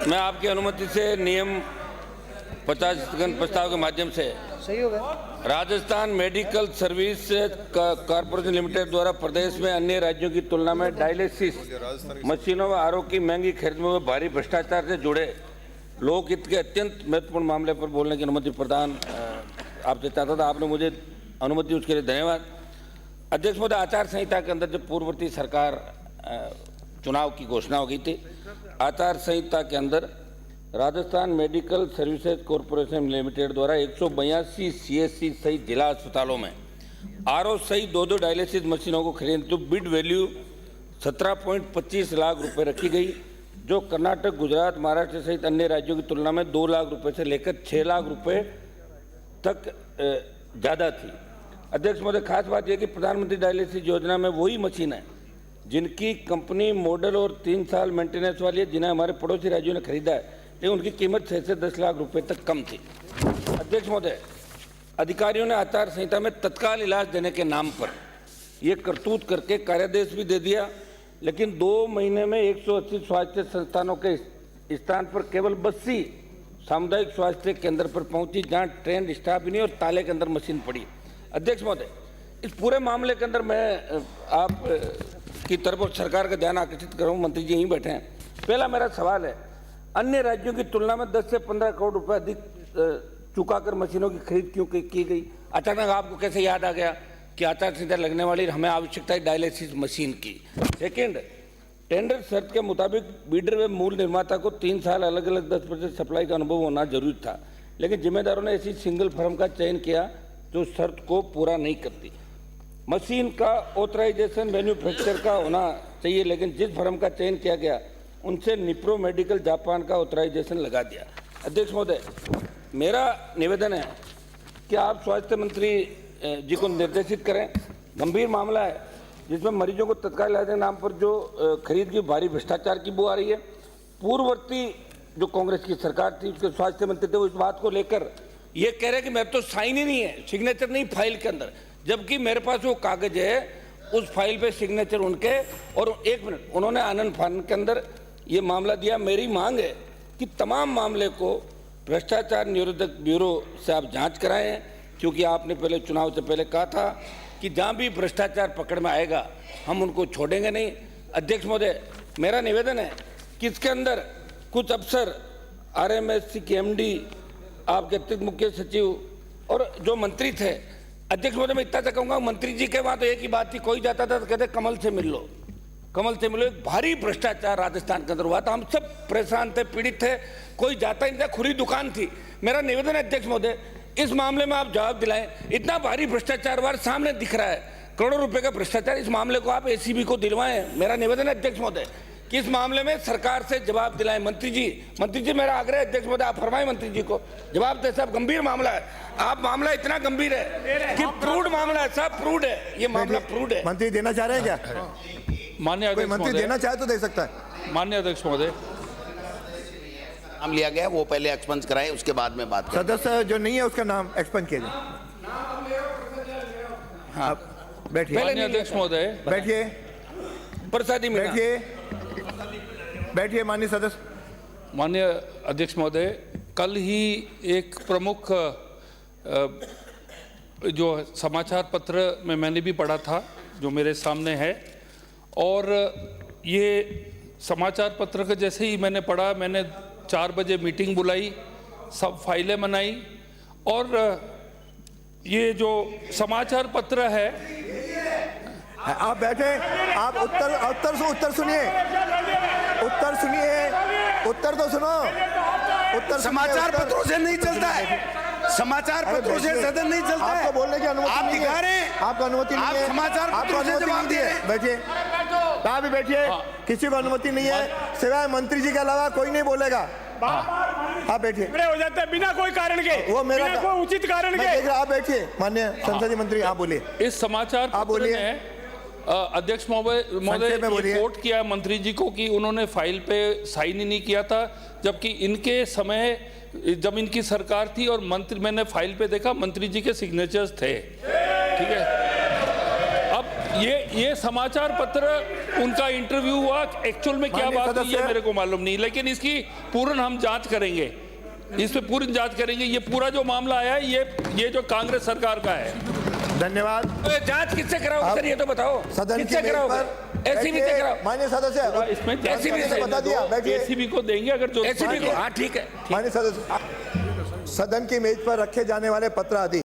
मैं आपकी अनुमति से नियम 50 प्रस्ताव के माध्यम से सही होगा। Rajasthan medical service corporation limited द्वारा प्रदेश में अन्य राज्यों की तुलना में डायलिसिस मशीनों व आरओ की महंगी खरीद में भारी भ्रष्टाचार से जुड़े लोकहित के अत्यंत महत्वपूर्ण मामले पर बोलने की अनुमति प्रदान आपसे चाहता था। आपने मुझे अनुमति उसके लिए धन्यवाद। अध्यक्ष महोदय, आचार संहिता के अंदर जब पूर्ववर्ती सरकार चुनाव की घोषणा हो गई थी, आचार संहिता के अंदर Rajasthan medical services corporation limited द्वारा 182 सीएससी सहित जिला अस्पतालों में आरओ सहित 2 डायलिसिस मशीनों को खरीदने तो बिड वैल्यू 17.25 लाख रुपए रखी गई, जो कर्नाटक, गुजरात, महाराष्ट्र सहित अन्य राज्यों की तुलना में 2 लाख रुपए से लेकर 6 लाख रुपए तक ज़्यादा थी। अध्यक्ष महोदय, खास बात यह कि प्रधानमंत्री डायलिसिस योजना में वही मशीन है जिनकी कंपनी मॉडल और 3 साल मेंटेनेंस वाली है, जिन्हें हमारे पड़ोसी राज्यों ने खरीदा है, लेकिन उनकी कीमत 6 से 10 लाख रुपए तक कम थी। अध्यक्ष महोदय, अधिकारियों ने आचार संहिता में तत्काल इलाज देने के नाम पर ये करतूत करके कार्यादेश भी दे दिया, लेकिन 2 महीने में 180 स्वास्थ्य संस्थानों के स्थान पर केवल 82 सामुदायिक स्वास्थ्य केंद्र पर पहुंची, जहां ट्रेंड स्टाफ ही नहीं और ताले के अंदर मशीन पड़ी। अध्यक्ष महोदय, इस पूरे मामले के अंदर मैं आप की तरफ और सरकार का ध्यान आकर्षित कर रहा हूँ। मंत्री जी यहीं बैठे हैं। पहला मेरा सवाल है, अन्य राज्यों की तुलना में 10 से 15 करोड़ रुपए अधिक चुकाकर मशीनों की खरीद क्यों की गई? अचानक आपको कैसे याद आ गया कि आचार संहिता लगने वाली हमें आवश्यकता है डायलिसिस मशीन की? सेकेंड, टेंडर शर्त के मुताबिक बीडर व मूल निर्माता को 3 साल अलग अलग 10% सप्लाई का अनुभव होना जरूरी था, लेकिन जिम्मेदारों ने ऐसी सिंगल फर्म का चयन किया जो शर्त को पूरा नहीं करती। मशीन का ऑथराइजेशन मैन्युफैक्चर का होना चाहिए, लेकिन जिस फर्म का चयन किया गया उनसे निप्रो मेडिकल जापान का ऑथराइजेशन लगा दिया। अध्यक्ष महोदय, मेरा निवेदन है कि आप स्वास्थ्य मंत्री जी को निर्देशित करें। गंभीर मामला है जिसमें मरीजों को तत्काल इलाज के नाम पर जो खरीद की भारी भ्रष्टाचार की बू आ रही है। पूर्ववर्ती जो कांग्रेस की सरकार थी, उसके स्वास्थ्य मंत्री थे, वो इस बात को लेकर ये कह रहे कि मेरे तो साइन ही नहीं है, सिग्नेचर नहीं फाइल के अंदर, जबकि मेरे पास वो कागज है, उस फाइल पे सिग्नेचर उनके। और 1 मिनट, उन्होंने आनंद फानन के अंदर ये मामला दिया। मेरी मांग है कि तमाम मामले को भ्रष्टाचार निरोधक ब्यूरो से आप जांच कराएं, क्योंकि आपने पहले चुनाव से पहले कहा था कि जहां भी भ्रष्टाचार पकड़ में आएगा हम उनको छोड़ेंगे नहीं। अध्यक्ष महोदय, मेरा निवेदन है कि इसके अंदर कुछ अफसर, RMSC के MD, आपके अतिरिक्त मुख्य सचिव और जो मंत्री थे, अध्यक्ष महोदय मैं इतना तक कहूँगा, मंत्री जी के वहाँ तो एक ही बात थी, कोई जाता था तो कहते कमल से मिल लो, कमल से मिलो। एक भारी भ्रष्टाचार राजस्थान के अंदर हुआ था, हम सब परेशान थे, पीड़ित थे, कोई जाता ही नहीं था, खुली दुकान थी। मेरा निवेदन है अध्यक्ष महोदय, इस मामले में आप जवाब दिलाएं। इतना भारी भ्रष्टाचार वार सामने दिख रहा है, करोड़ों रुपए का भ्रष्टाचार, इस मामले को आप ACB को दिलवाएं। मेरा निवेदन है अध्यक्ष महोदय कि इस मामले में सरकार से जवाब दिलाएं। मंत्री जी मेरा आग्रह अध्यक्ष महोदय, आप फरमाएं मंत्री जी को जवाब दे। साहब गंभीर मामला है, आप मामला इतना गंभीर है कि प्रूड मामला है, सब प्रूड है, ये मामला प्रूड है। मंत्री देना चाह रहे हैं क्या? माननीय अध्यक्ष मंत्री महोदय, देना चाहे तो दे सकता है। माननीय अध्यक्ष महोदय, नाम लिया गया, वो पहले एक्सपंज कराएं, उसके बाद में बात करें। सदस्य जो नहीं है उसका नाम एक्सपंज किया जाए। हाँ, बैठिए। माननीय अध्यक्ष महोदय, बैठिए, प्रसादी मीणा। बैठिए माननीय सदस्य। माननीय अध्यक्ष महोदय, कल ही एक प्रमुख जो समाचार पत्र में मैंने भी पढ़ा था, जो मेरे सामने है, और ये समाचार पत्र के जैसे ही मैंने पढ़ा, मैंने 4 बजे मीटिंग बुलाई, सब फाइलें बनाई, और ये जो समाचार पत्र है, आप बैठे, आप उत्तर सुनिए, उत्तर तो सुनो। उत्तर समाचार पत्रों से नहीं चलता है, समाचार पत्रों से सदन नहीं चलता है। आपको बोलने की अनुमति आप नहीं दिखा रहे है, हैं, आपको अनुमति नहीं है, आप समाचार पत्रों से जवाब दे रहे हैं। बैठिए, कहाँ भी बैठिए, किसी को अनुमति नहीं है, सिवाय मंत्री जी के अलावा कोई नहीं बोलेगा। आप बैठिए, हो जाता है बिना कोई कारण के, वो मेरा बिना कोई उचित कारण के। आप बैठिए, माननीय संसदीय मंत्री, आप बोलिए। इस समाचार पत्र में अध्यक्ष महोदय रिपोर्ट किया मंत्री जी को कि उन्होंने फाइल पे साइन ही नहीं किया था, जबकि इनके समय जब इनकी सरकार थी और मंत्री, मैंने फाइल पे देखा मंत्री जी के सिग्नेचर्स थे। ठीक है, अब ये समाचार पत्र उनका इंटरव्यू हुआ, एक्चुअल में क्या माननीय बात हुई है सदस्य। मेरे को मालूम नहीं, लेकिन इसकी पूर्ण हम जांच करेंगे, इस पे पूरी जांच करेंगे। ये पूरा जो मामला आया है ये जो कांग्रेस सरकार का है। धन्यवाद। तो ये जांच किससे कराओगे सर, ये तो बताओ, सदन की किससे मेज कराओगे? पर एसीबी से बैठिए। कराओ, माननीय सदस्य इसमें एसीबी से बता दिया, बैठिए। एसीबी को देंगे अगर जो एसीबी को, हाँ ठीक है। माननीय सदस्य, सदन की मेज पर रखे जाने वाले पत्र आदि